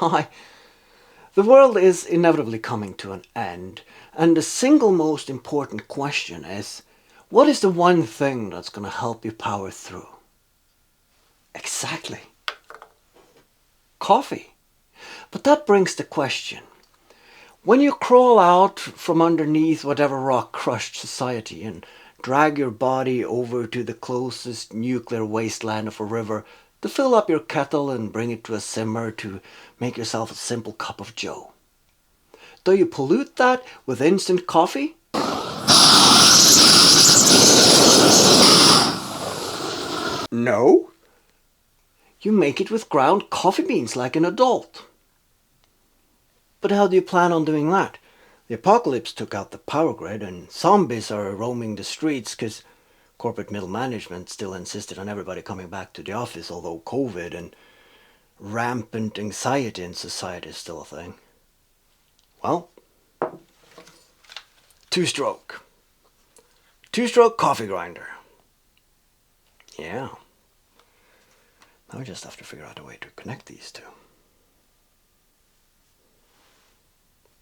Hi. The world is inevitably coming to an end, and the single most important question is, what is the one thing that's going to help you power through? Exactly. Coffee. But that brings the question. When you crawl out from underneath whatever rock-crushed society and drag your body over to the closest nuclear wasteland of a river to fill up your kettle and bring it to a simmer to make yourself a simple cup of joe, do you pollute that with instant coffee? No. You make it with ground coffee beans like an adult. But how do you plan on doing that? The apocalypse took out the power grid and zombies are roaming the streets because corporate middle management still insisted on everybody coming back to the office, although COVID and rampant anxiety in society is still a thing. Well, two-stroke. Two-stroke coffee grinder. Yeah. Now we just have to figure out a way to connect these two.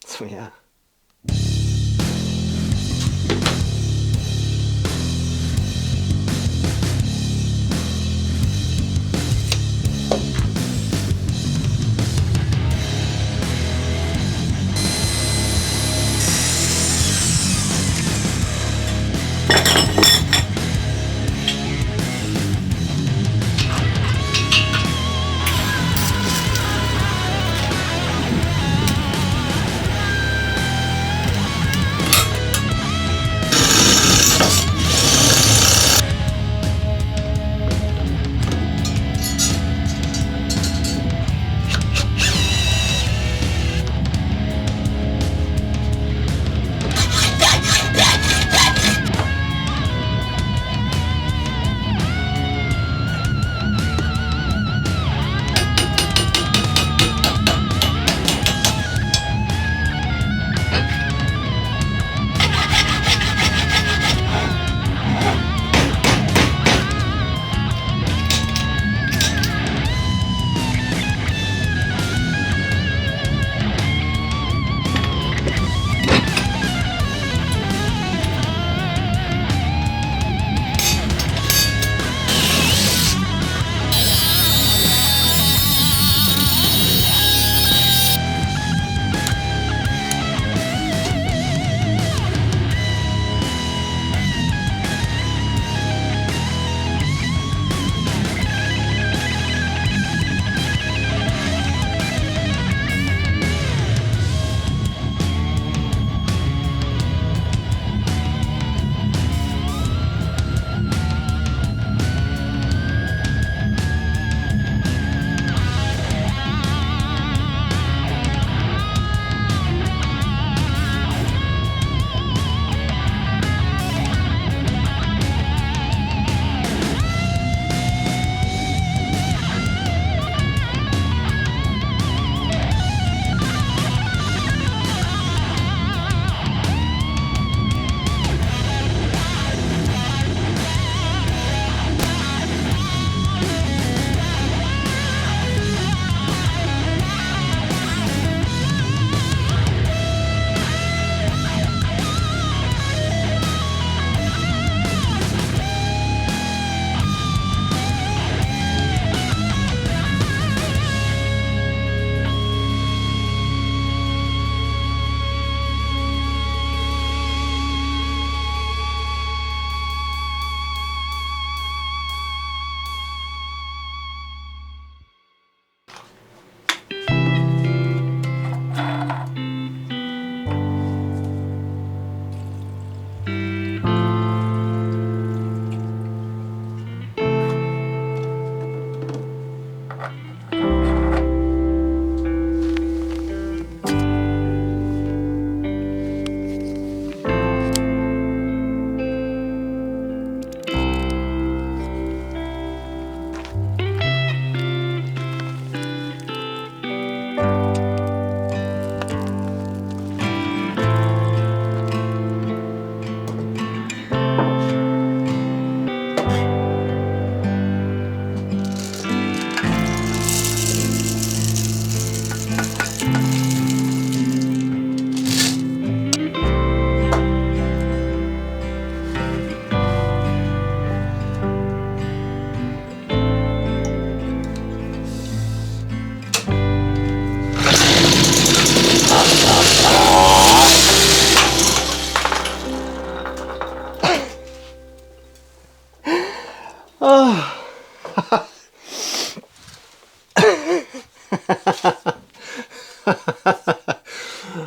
So yeah.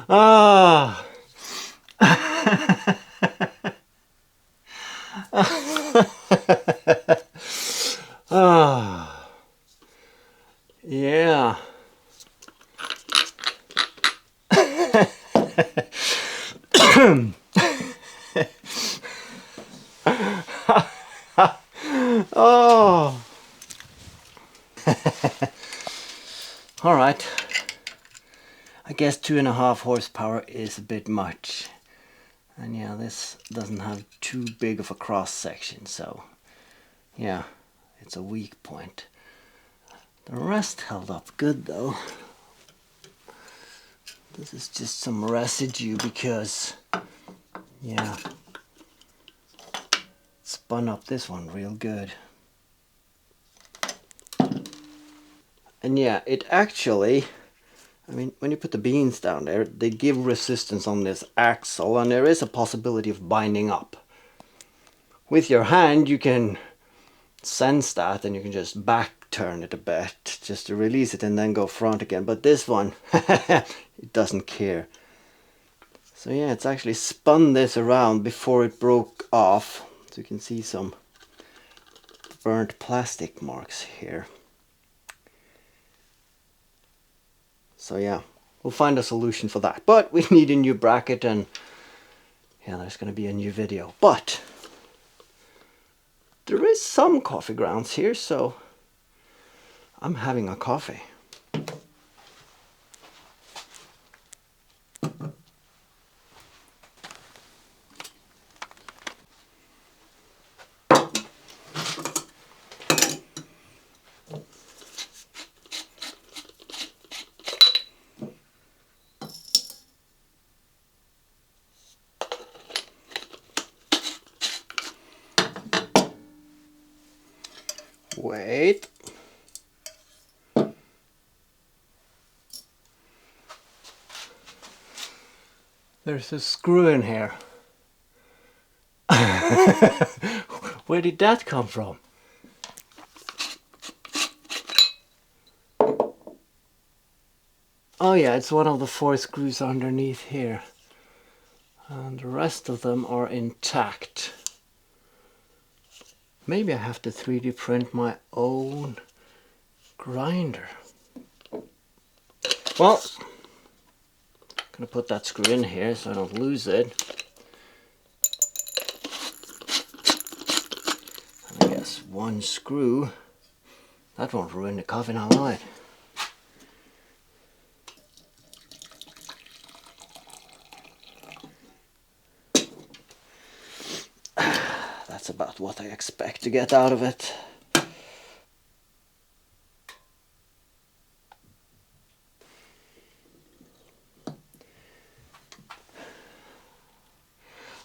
Ah. Ah. Yeah. Oh. All right. I guess 2.5 horsepower is a bit much. And yeah, this doesn't have too big of a cross section, so yeah, it's a weak point. The rest held up good though. This is just some residue because, yeah, spun up this one real good. And yeah, it actually, I mean, when you put the beans down there, they give resistance on this axle, and there is a possibility of binding up. With your hand, you can sense that, and you can just back turn it a bit just to release it and then go front again. But this one, it doesn't care. So yeah, it's actually spun this around before it broke off. So you can see some burnt plastic marks here. So yeah, we'll find a solution for that. But we need a new bracket, and yeah, there's going to be a new video. But there is some coffee grounds here, so I'm having a coffee. Wait. There's a screw in here. Where did that come from? Oh yeah, it's one of the 4 screws underneath here. And the rest of them are intact. Maybe I have to 3D print my own grinder. Well, I'm gonna put that screw in here so I don't lose it. And I guess one screw, that won't ruin the coffee now, will it? That's about what I expect to get out of it.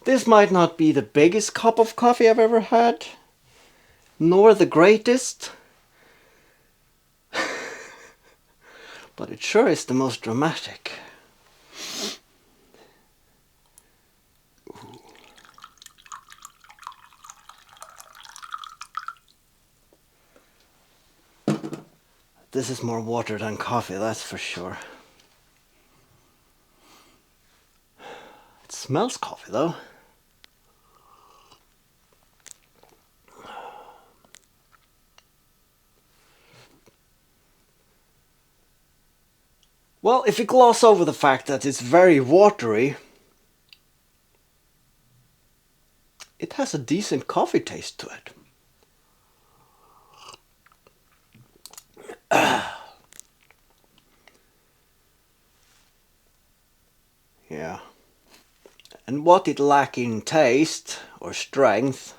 This might not be the biggest cup of coffee I've ever had, nor the greatest, but it sure is the most dramatic. This is more water than coffee, that's for sure. It smells coffee though. Well, if you gloss over the fact that it's very watery, it has a decent coffee taste to it. Yeah. And what it lacks in taste or strength,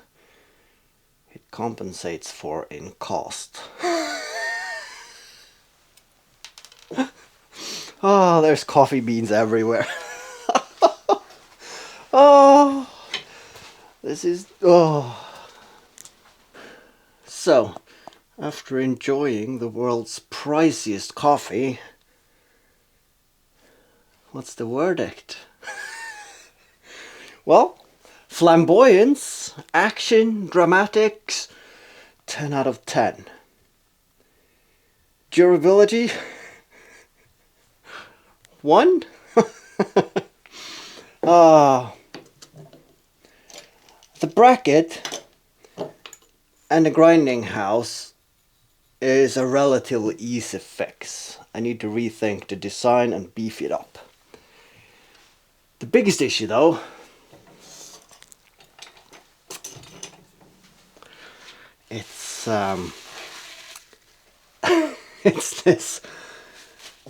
it compensates for in cost. Oh, there's coffee beans everywhere. Oh, this is, oh. So, after enjoying the world's priciest coffee, what's the verdict? Well, flamboyance, action, dramatics, 10 out of 10. Durability? 1? The bracket and the grinding house is a relatively easy fix. I need to rethink the design and beef it up. The biggest issue though it's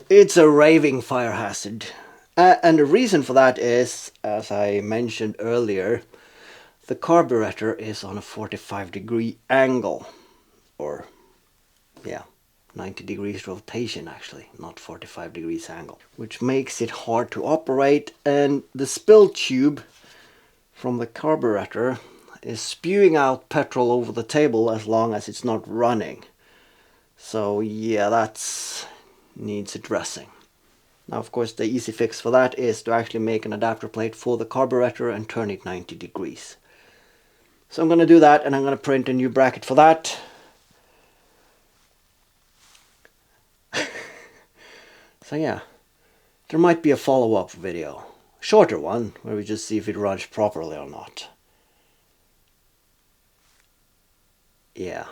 it's a raving fire hazard. And the reason for that is, as I mentioned earlier, the carburetor is on a 45-degree angle, or yeah, 90 degrees rotation actually, not 45 degrees angle, which makes it hard to operate, and the spill tube from the carburetor is spewing out petrol over the table as long as it's not running. So yeah, that needs addressing. Now of course the easy fix for that is to actually make an adapter plate for the carburetor and turn it 90 degrees. So I'm going to do that, and I'm going to print a new bracket for that. So yeah, there might be a follow-up video, a shorter one, where we just see if it runs properly or not. Yeah.